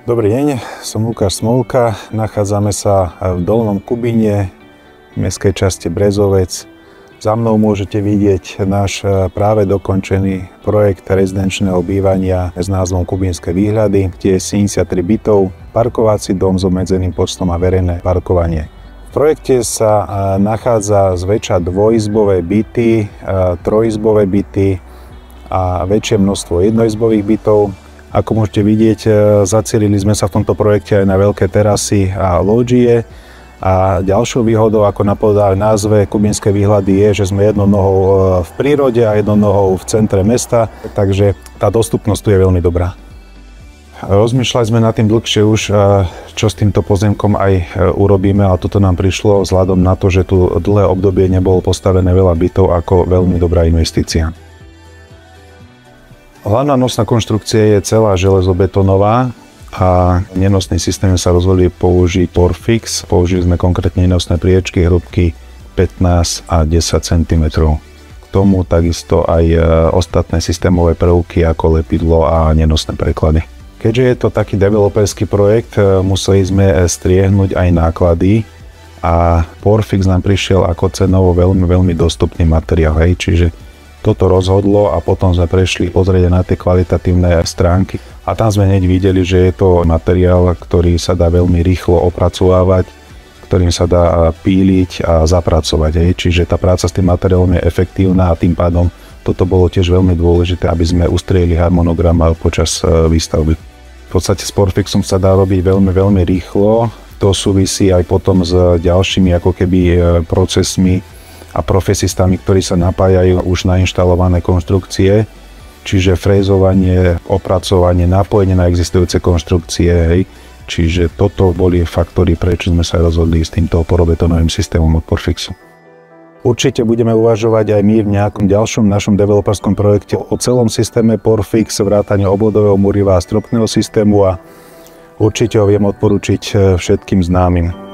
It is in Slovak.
Dobrý deň, som Lukáš Smolka. Nachádzame sa v Dolnom Kubíne, v mestskej časti Brezovec. Za mnou môžete vidieť náš práve dokončený projekt rezidenčného bývania s názvom Kubínske výhľady, kde je 73 bytov, parkovací dom s obmedzeným počtom a verejné parkovanie. V projekte sa nachádza zväčša dvojizbové byty, trojizbové byty a väčšie množstvo jednoizbových bytov. Ako môžete vidieť, zacielili sme sa v tomto projekte aj na veľké terasy a lóžie. A ďalšou výhodou, ako napovedá v názve Kubínske výhľady, je, že sme jednou nohou v prírode a jednou nohou v centre mesta, takže tá dostupnosť tu je veľmi dobrá. Rozmýšľali sme nad tým dlhšie už, čo s týmto pozemkom aj urobíme, ale toto nám prišlo vzhľadom na to, že tu dlhé obdobie nebolo postavené veľa bytov, ako veľmi dobrá investícia. Hlavná nosná konštrukcia je celá železobetónová a nenosný systém sa rozhodli použiť Porfix. Použili sme konkrétne nenosné priečky hĺbky 15 a 10 cm. K tomu takisto aj ostatné systémové prvky ako lepidlo a nenosné preklady. Keďže je to taký developerský projekt, museli sme striehnúť aj náklady a Porfix nám prišiel ako cenovo veľmi dostupný materiál, čiže toto rozhodlo a potom sme prešli pozrieť na tie kvalitatívne stránky a tam sme hneď videli, že je to materiál, ktorý sa dá veľmi rýchlo opracovávať, ktorým sa dá píliť a zapracovať. Čiže tá práca s tým materiálom je efektívna a tým pádom toto bolo tiež veľmi dôležité, aby sme ustriedili harmonogram počas výstavby. V podstate s Porfixom sa dá robiť veľmi rýchlo. To súvisí aj potom s ďalšími ako keby procesmi a profesistami, ktorí sa napájajú už na inštalované konštrukcie, čiže frézovanie, opracovanie, napojenie na existujúce konštrukcie. Čiže toto boli faktory, prečo sme sa rozhodli s týmto porobetónovým systémom od Porfixu. Určite budeme uvažovať aj my v nejakom ďalšom našom developerskom projekte o celom systéme Porfix, vrátane obvodového múriva a stropného systému a určite ho viem odporučiť všetkým známym.